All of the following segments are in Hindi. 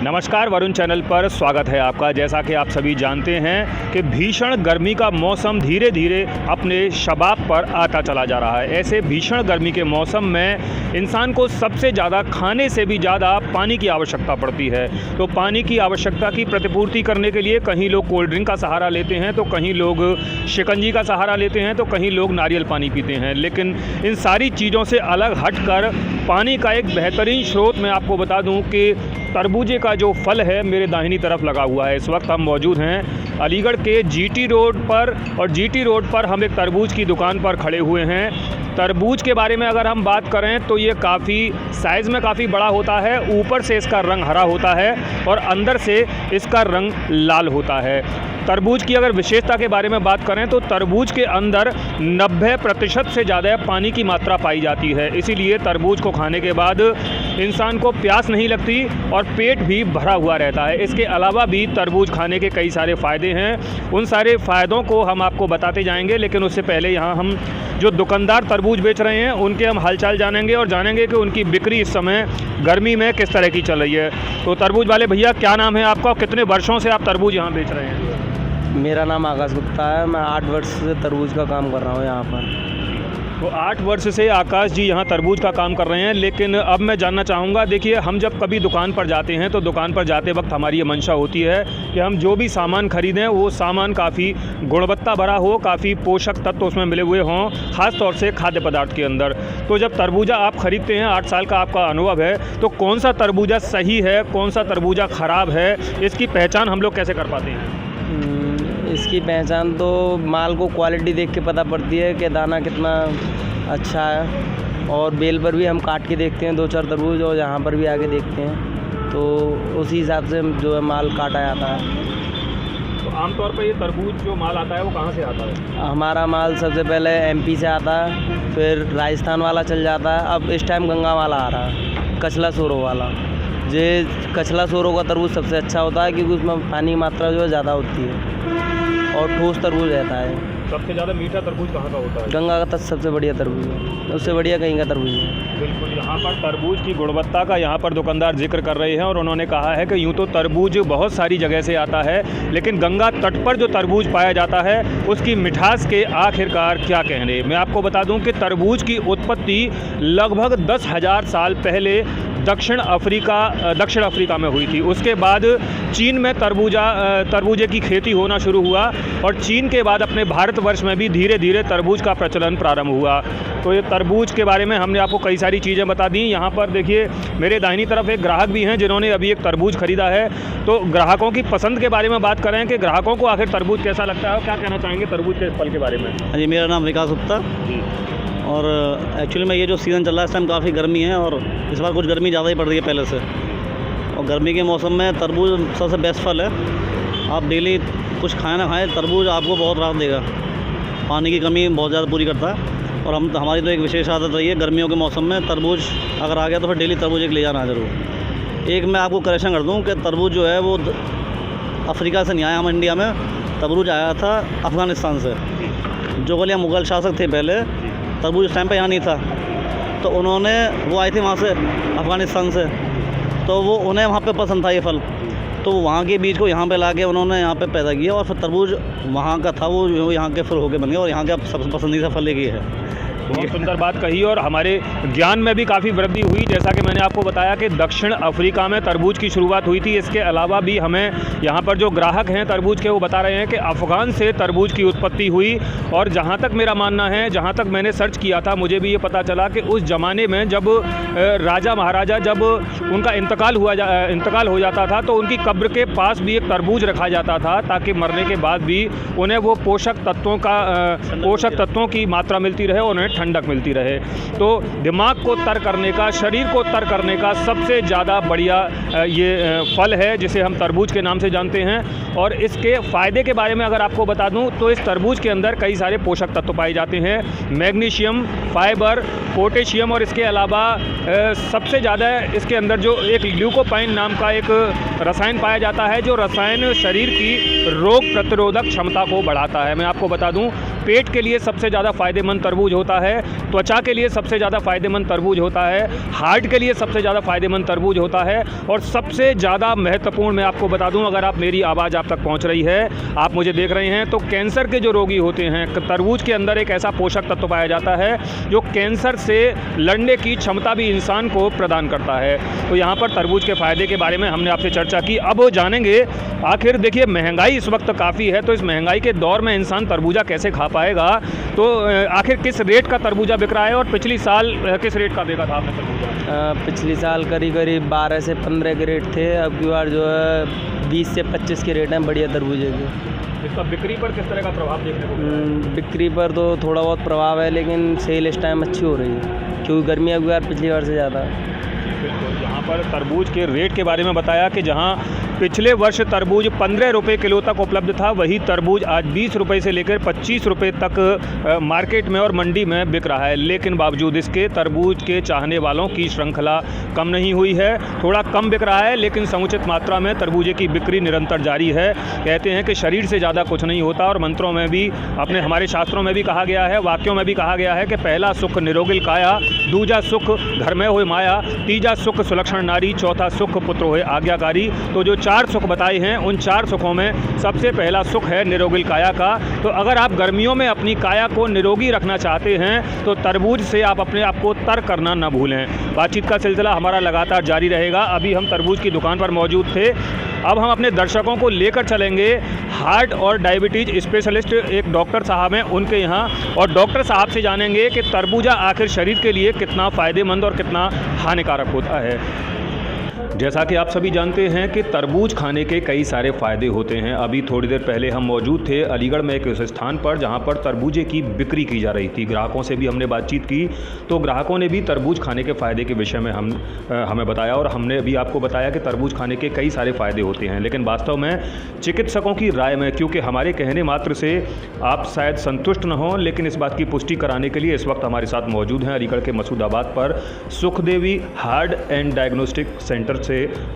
नमस्कार, वरुण चैनल पर स्वागत है आपका। जैसा कि आप सभी जानते हैं कि भीषण गर्मी का मौसम धीरे धीरे अपने शबाब पर आता चला जा रहा है। ऐसे भीषण गर्मी के मौसम में इंसान को सबसे ज़्यादा खाने से भी ज़्यादा पानी की आवश्यकता पड़ती है। तो पानी की आवश्यकता की प्रतिपूर्ति करने के लिए कहीं लोग कोल्ड ड्रिंक का सहारा लेते हैं, तो कहीं लोग शिकंजी का सहारा लेते हैं, तो कहीं लोग नारियल पानी पीते हैं। लेकिन इन सारी चीज़ों से अलग हटकर पानी का एक बेहतरीन स्रोत मैं आपको बता दूं कि तरबूजे का जो फल है मेरे दाहिनी तरफ लगा हुआ है। इस वक्त हम मौजूद हैं अलीगढ़ के जीटी रोड पर, और जीटी रोड पर हम एक तरबूज की दुकान पर खड़े हुए हैं। तरबूज के बारे में अगर हम बात करें तो ये काफ़ी साइज़ में काफ़ी बड़ा होता है। ऊपर से इसका रंग हरा होता है और अंदर से इसका रंग लाल होता है। तरबूज की अगर विशेषता के बारे में बात करें तो तरबूज के अंदर 90% से ज़्यादा पानी की मात्रा पाई जाती है। इसीलिए तरबूज को खाने के बाद इंसान को प्यास नहीं लगती और पेट भी भरा हुआ रहता है। इसके अलावा भी तरबूज खाने के कई सारे फ़ायदे हैं। उन सारे फ़ायदों को हम आपको बताते जाएंगे, लेकिन उससे पहले यहाँ हम जो दुकानदार तरबूज बेच रहे हैं उनके हम हालचाल जानेंगे और जानेंगे कि उनकी बिक्री इस समय गर्मी में किस तरह की चल रही है। तो तरबूज वाले भैया, क्या नाम है आपका और कितने वर्षों से आप तरबूज यहाँ बेच रहे हैं? मेरा नाम आकाश गुप्ता है। मैं 8 वर्ष से तरबूज का काम कर रहा हूँ यहाँ पर। तो 8 वर्ष से आकाश जी यहाँ तरबूज का काम कर रहे हैं। लेकिन अब मैं जानना चाहूँगा, देखिए हम जब कभी दुकान पर जाते हैं तो दुकान पर जाते वक्त हमारी ये मंशा होती है कि हम जो भी सामान खरीदें वो सामान काफ़ी गुणवत्ता भरा हो, काफ़ी पोषक तत्व उसमें मिले हुए हों, ख़ास तौर से खाद्य पदार्थ के अंदर। तो जब तरबूजा आप ख़रीदते हैं, 8 साल का आपका अनुभव है, तो कौन सा तरबूजा सही है, कौन सा तरबूजा ख़राब है, इसकी पहचान हम लोग कैसे कर पाते हैं? इसकी पहचान तो माल को क्वालिटी देख के पता पड़ती है कि दाना कितना अच्छा है। और बेल पर भी हम काट के देखते हैं 2-4 तरबूज, और यहाँ पर भी आके देखते हैं, तो उसी हिसाब से जो है माल काटा जाता है। तो आमतौर पर ये तरबूज जो माल आता है वो कहाँ से आता है? हमारा माल सबसे पहले MP से आता है, फिर राजस्थान वाला चल जाता है। अब इस टाइम गंगा वाला आ रहा है, कचला सोरो वाला। ये कचला सोरो का तरबूज सबसे अच्छा होता है क्योंकि उसमें पानी की मात्रा जो है ज़्यादा होती है और ठोस तरबूज रहता है। सबसे ज़्यादा मीठा तरबूज कहाँ का होता है? गंगा का सबसे बढ़िया तरबूज है, उससे बढ़िया कहीं का तरबूज है। बिल्कुल, यहाँ पर तरबूज की गुणवत्ता का यहाँ पर दुकानदार जिक्र कर रहे हैं और उन्होंने कहा है कि यूँ तो तरबूज बहुत सारी जगह से आता है, लेकिन गंगा तट पर जो तरबूज पाया जाता है उसकी मिठास के आखिरकार क्या कहने। मैं आपको बता दूं कि तरबूज की उत्पत्ति लगभग 10,000 साल पहले दक्षिण अफ्रीका में हुई थी। उसके बाद चीन में तरबूजे की खेती होना शुरू हुआ और चीन के बाद अपने भारतवर्ष में भी धीरे धीरे तरबूज का प्रचलन प्रारंभ हुआ। तो ये तरबूज के बारे में हमने आपको कई सारी चीज़ें बता दी। यहाँ पर देखिए मेरे दाहिनी तरफ एक ग्राहक भी हैं जिन्होंने अभी एक तरबूज खरीदा है। तो ग्राहकों की पसंद के बारे में बात करें कि ग्राहकों को आखिर तरबूज कैसा लगता है और क्या कहना चाहेंगे तरबूज के फल के बारे में? जी, मेरा नाम विकास गुप्ता जी। और एक्चुअली में ये जो सीज़न चल रहा है इस टाइम काफ़ी गर्मी है और इस बार कुछ गर्मी ज़्यादा ही पड़ रही है पहले से। और गर्मी के मौसम में तरबूज सबसे बेस्ट फल है। आप डेली कुछ खाएं ना खाएं, तरबूज आपको बहुत राहत देगा। पानी की कमी बहुत ज़्यादा पूरी करता है। और हमारी तो एक विशेष आदत रही है गर्मियों के मौसम में तरबूज अगर आ गया तो फिर डेली तरबूज एक ले जाना ज़रूर। एक मैं आपको करेक्शन कर दूँ कि तरबूज जो है वो अफ्रीका से नहीं आया, हम इंडिया में तरबूज आया था अफ़गानिस्तान से। जो बोले मुग़ल शासक थे पहले, तरबूज उस टाइम पे यहाँ नहीं था, तो वो आए थे वहाँ से अफ़गानिस्तान से, तो वो उन्हें वहाँ पे पसंद था ये फल, तो वहाँ के बीज को यहाँ पे ला के उन्होंने यहाँ पे पैदा किया और फिर तरबूज वहाँ का था, वो यहाँ के फिर होके बन गया और यहाँ के सबसे पसंदीदा फल एक ही है। बहुत सुंदर बात कही और हमारे ज्ञान में भी काफ़ी वृद्धि हुई। जैसा कि मैंने आपको बताया कि दक्षिण अफ्रीका में तरबूज की शुरुआत हुई थी। इसके अलावा भी हमें यहाँ पर जो ग्राहक हैं तरबूज के, वो बता रहे हैं कि अफ़गान से तरबूज की उत्पत्ति हुई। और जहाँ तक मेरा मानना है, जहाँ तक मैंने सर्च किया था, मुझे भी ये पता चला कि उस ज़माने में जब राजा महाराजा जब उनका इंतकाल हो जाता था तो उनकी कब्र के पास भी एक तरबूज रखा जाता था, ताकि मरने के बाद भी उन्हें वो पोषक तत्वों की मात्रा मिलती रहे, उन्हें ठंडक मिलती रहे। तो दिमाग को तर करने का, शरीर को तर करने का सबसे ज़्यादा बढ़िया ये फल है जिसे हम तरबूज के नाम से जानते हैं। और इसके फ़ायदे के बारे में अगर आपको बता दूं तो इस तरबूज के अंदर कई सारे पोषक तत्व पाए जाते हैं, मैग्नीशियम, फाइबर, पोटेशियम, और इसके अलावा सबसे ज़्यादा इसके अंदर जो एक ल्यूकोपाइन नाम का एक रसायन पाया जाता है, जो रसायन शरीर की रोग प्रतिरोधक क्षमता को बढ़ाता है। मैं आपको बता दूं पेट के लिए सबसे ज़्यादा फ़ायदेमंद तरबूज होता है। त्वचा के लिए सबसे ज़्यादा फ़ायदेमंद तरबूज होता है, हार्ट के लिए सबसे ज़्यादा फ़ायदेमंद तरबूज होता है, और सबसे ज़्यादा महत्वपूर्ण मैं आपको बता दूं, अगर आप मेरी आवाज़ आप तक पहुंच रही है, आप मुझे देख रहे हैं, तो कैंसर के जो रोगी होते हैं, तरबूज के अंदर एक ऐसा पोषक तत्व पाया जाता है जो कैंसर से लड़ने की क्षमता भी इंसान को प्रदान करता है। तो यहाँ पर तरबूज के फ़ायदे के बारे में हमने आपसे चर्चा की। अब वो जानेंगे, आखिर देखिए महंगाई इस वक्त काफ़ी है, तो इस महंगाई के दौर में इंसान तरबूजा कैसे खा पाएगा। तो आखिर किस रेट का तरबूजा बिक रहा है और पिछली साल किस रेट का देखा था आपने तरबूजा? पिछली साल करीब 12 से 15 के रेट थे, अब की बार जो है 20 से 25 के रेट हैं बढ़िया तरबूजे के। इसका बिक्री पर किस तरह का प्रभाव देखने को मिल रहा है? बिक्री पर तो थोड़ा बहुत प्रभाव है, लेकिन सेल इस टाइम अच्छी हो रही है क्योंकि गर्मी अब की बार पिछली बार से ज़्यादा है। बिल्कुल, यहाँ पर तरबूज के रेट के बारे में बताया कि जहाँ पिछले वर्ष तरबूज 15 रुपये किलो तक उपलब्ध था, वही तरबूज आज 20 रुपये से लेकर 25 रुपये तक मार्केट में और मंडी में बिक रहा है। लेकिन बावजूद इसके तरबूज के चाहने वालों की श्रृंखला कम नहीं हुई है, थोड़ा कम बिक रहा है, लेकिन समुचित मात्रा में तरबूजे की बिक्री निरंतर जारी है। कहते हैं कि शरीर से ज़्यादा कुछ नहीं होता, और मंत्रों में भी, अपने हमारे शास्त्रों में भी कहा गया है, वाक्यों में भी कहा गया है कि पहला सुख निरोगिल काया, दूजा सुख घर में होए माया, तीजा सुख सुलक्षण नारी, चौथा सुख पुत्र होए आज्ञाकारी। तो जो 4 सुख बताए हैं, उन 4 सुखों में सबसे पहला सुख है निरोगिल काया का। तो अगर आप गर्मियों में अपनी काया को निरोगी रखना चाहते हैं तो तरबूज से आप अपने आप को तर करना न भूलें। बातचीत का सिलसिला हमारा लगातार जारी रहेगा। अभी हम तरबूज की दुकान पर मौजूद थे, अब हम अपने दर्शकों को लेकर चलेंगे हार्ट और डायबिटीज़ स्पेशलिस्ट एक डॉक्टर साहब हैं उनके यहाँ, और डॉक्टर साहब से जानेंगे कि तरबूजा आखिर शरीर के लिए कितना फ़ायदेमंद और कितना हानिकारक होता है। जैसा कि आप सभी जानते हैं कि तरबूज खाने के कई सारे फ़ायदे होते हैं। अभी थोड़ी देर पहले हम मौजूद थे अलीगढ़ में एक उस स्थान पर जहां पर तरबूजे की बिक्री की जा रही थी। ग्राहकों से भी हमने बातचीत की, तो ग्राहकों ने भी तरबूज खाने के फ़ायदे के विषय में हमें बताया, और हमने भी आपको बताया कि तरबूज खाने के कई सारे फ़ायदे होते हैं। लेकिन वास्तव में चिकित्सकों की राय में, क्योंकि हमारे कहने मात्र से आप शायद संतुष्ट न हों, लेकिन इस बात की पुष्टि कराने के लिए इस वक्त हमारे साथ मौजूद हैं अलीगढ़ के मसूदाबाद पर Sukhdevi heart and diagnostic centre से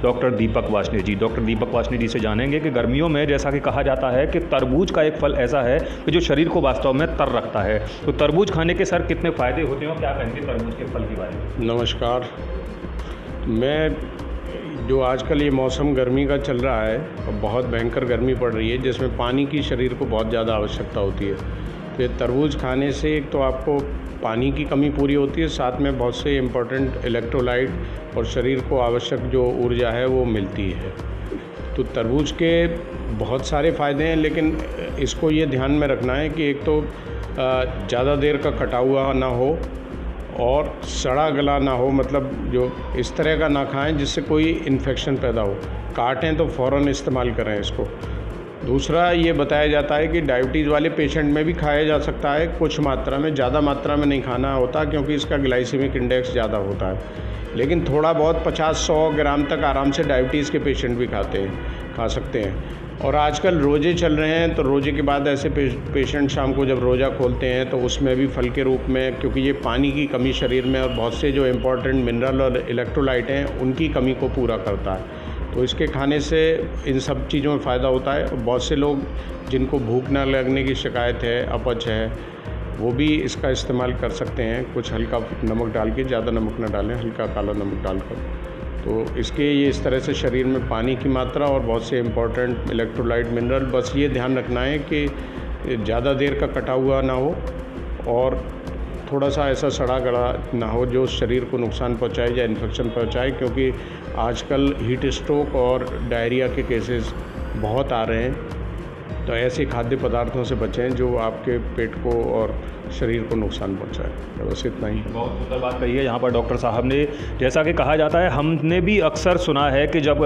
डॉक्टर दीपक वासने जी। डॉक्टर दीपक वासने जी से जानेंगे कि गर्मियों में जैसा कि कहा जाता है कि तरबूज का एक फल ऐसा है कि जो शरीर को वास्तव में तर रखता है, तो तरबूज खाने के सर कितने फ़ायदे होते हैं और क्या कहेंगे तरबूज के फल के बारे में? नमस्कार। मैं जो आजकल ये मौसम गर्मी का चल रहा है, बहुत भयंकर गर्मी पड़ रही है, जिसमें पानी की शरीर को बहुत ज़्यादा आवश्यकता होती है। तो ये तरबूज खाने से एक तो आपको पानी की कमी पूरी होती है, साथ में बहुत से इम्पोर्टेंट इलेक्ट्रोलाइट और शरीर को आवश्यक जो ऊर्जा है वो मिलती है। तो तरबूज के बहुत सारे फ़ायदे हैं, लेकिन इसको ये ध्यान में रखना है कि एक तो ज़्यादा देर का कटा हुआ ना हो और सड़ा गला ना हो, मतलब जो इस तरह का ना खाएं जिससे कोई इन्फेक्शन पैदा हो। काटें तो फ़ौरन इस्तेमाल करें इसको। दूसरा ये बताया जाता है कि डायबिटीज़ वाले पेशेंट में भी खाया जा सकता है, कुछ मात्रा में, ज़्यादा मात्रा में नहीं खाना होता क्योंकि इसका ग्लाइसेमिक इंडेक्स ज़्यादा होता है। लेकिन थोड़ा बहुत 50-100 ग्राम तक आराम से डायबिटीज़ के पेशेंट भी खा सकते हैं। और आजकल रोज़े चल रहे हैं, तो रोज़े के बाद ऐसे पेशेंट शाम को जब रोज़ा खोलते हैं तो उसमें भी फल के रूप में, क्योंकि ये पानी की कमी शरीर में और बहुत से जो इम्पोर्टेंट मिनरल और इलेक्ट्रोलाइट हैं उनकी कमी को पूरा करता है। तो इसके खाने से इन सब चीज़ों में फ़ायदा होता है। बहुत से लोग जिनको भूख ना लगने की शिकायत है, अपच है, वो भी इसका इस्तेमाल कर सकते हैं। कुछ हल्का नमक डाल के, ज़्यादा नमक ना डालें, हल्का काला नमक डालकर। तो इसके ये इस तरह से शरीर में पानी की मात्रा और बहुत से इम्पोर्टेंट इलेक्ट्रोलाइट मिनरल, बस ये ध्यान रखना है कि ज़्यादा देर का कटा हुआ ना हो और थोड़ा सा ऐसा सड़ा गला ना हो जो शरीर को नुकसान पहुंचाए या इन्फेक्शन पहुंचाए, क्योंकि आजकल हीट स्ट्रोक और डायरिया के केसेस बहुत आ रहे हैं। तो ऐसे खाद्य पदार्थों से बचें जो आपके पेट को और शरीर को नुकसान पहुंचाए। बस इतना ही। बहुत सुंदर बात कही है यहाँ पर डॉक्टर साहब ने। जैसा कि कहा जाता है, हमने भी अक्सर सुना है कि जब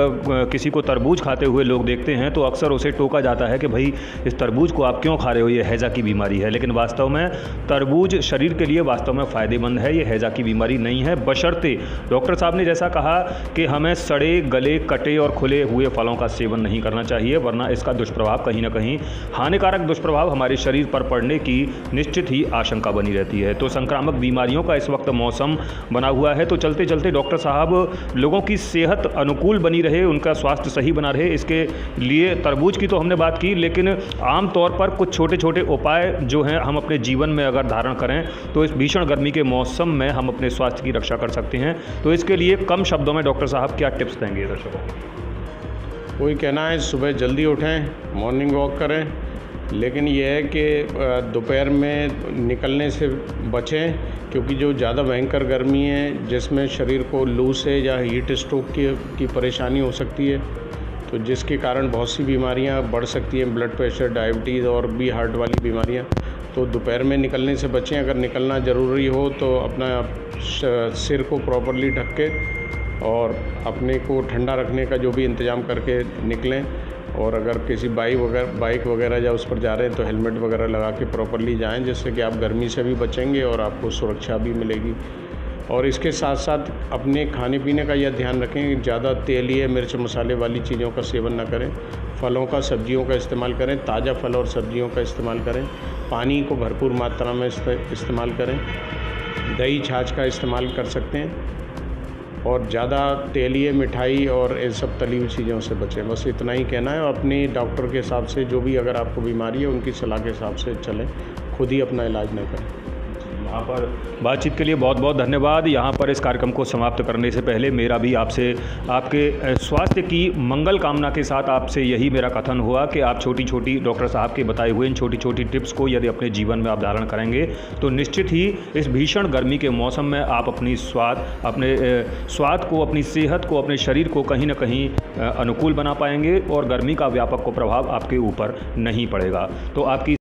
किसी को तरबूज खाते हुए लोग देखते हैं तो अक्सर उसे टोका जाता है कि भाई इस तरबूज को आप क्यों खा रहे हो, ये हैज़ा की बीमारी है। लेकिन वास्तव में तरबूज शरीर के लिए वास्तव में फ़ायदेमंद है, ये हैज़ा की बीमारी नहीं है, बशर्ते डॉक्टर साहब ने जैसा कहा कि हमें सड़े गले कटे और खुले हुए फलों का सेवन नहीं करना चाहिए, वरना इसका दुष्प्रभाव कहीं ना कहीं हानिकारक दुष्प्रभाव हमारे शरीर पर पड़ने की निश्चित ही आशंका बनी रहती है। तो संक्रामक बीमारियों का इस वक्त मौसम बना हुआ है, तो चलते चलते डॉक्टर साहब लोगों की सेहत अनुकूल बनी रहे, उनका स्वास्थ्य सही बना रहे, इसके लिए तरबूज की तो हमने बात की, लेकिन आम तौर पर कुछ छोटे छोटे उपाय जो हैं हम अपने जीवन में अगर धारण करें तो इस भीषण गर्मी के मौसम में हम अपने स्वास्थ्य की रक्षा कर सकते हैं। तो इसके लिए कम शब्दों में डॉक्टर साहब क्या टिप्स देंगे दर्शकों को? वही कहना है, सुबह जल्दी उठें, मॉर्निंग वॉक करें, लेकिन यह है कि दोपहर में निकलने से बचें, क्योंकि जो ज़्यादा भयंकर गर्मी है जिसमें शरीर को लू से या हीट स्ट्रोक की परेशानी हो सकती है, तो जिसके कारण बहुत सी बीमारियां बढ़ सकती हैं, ब्लड प्रेशर, डायबिटीज़ और भी हार्ट वाली बीमारियां। तो दोपहर में निकलने से बचें। अगर निकलना ज़रूरी हो तो अपना सिर को प्रॉपर्ली ढक के और अपने को ठंडा रखने का जो भी इंतज़ाम करके निकलें। और अगर किसी बाइक वगैरह या उस पर जा रहे हैं तो हेलमेट वगैरह लगा के प्रॉपर्ली जाएं, जिससे कि आप गर्मी से भी बचेंगे और आपको सुरक्षा भी मिलेगी। और इसके साथ साथ अपने खाने पीने का यह ध्यान रखें, ज़्यादा तेलीय मिर्च मसाले वाली चीज़ों का सेवन ना करें, फलों का सब्जियों का इस्तेमाल करें, ताज़ा फल और सब्जियों का इस्तेमाल करें, पानी को भरपूर मात्रा में इस्तेमाल करें, दही छाछ का इस्तेमाल कर सकते हैं, और ज़्यादा तेलीय मिठाई और इन सब तली हुई चीज़ों से बचें। बस इतना ही कहना है। अपने डॉक्टर के हिसाब से जो भी अगर आपको बीमारी है उनकी सलाह के हिसाब से चलें, खुद ही अपना इलाज न करें। यहाँ पर बातचीत के लिए बहुत बहुत धन्यवाद। यहाँ पर इस कार्यक्रम को समाप्त करने से पहले मेरा भी आपसे आपके स्वास्थ्य की मंगल कामना के साथ आपसे यही मेरा कथन हुआ कि आप छोटी छोटी डॉक्टर साहब के बताए हुए इन छोटी छोटी टिप्स को यदि अपने जीवन में आप धारण करेंगे तो निश्चित ही इस भीषण गर्मी के मौसम में आप अपने स्वाद को, अपनी सेहत को, अपने शरीर को कहीं ना कहीं अनुकूल बना पाएंगे और गर्मी का व्यापक प्रभाव आपके ऊपर नहीं पड़ेगा। तो आपकी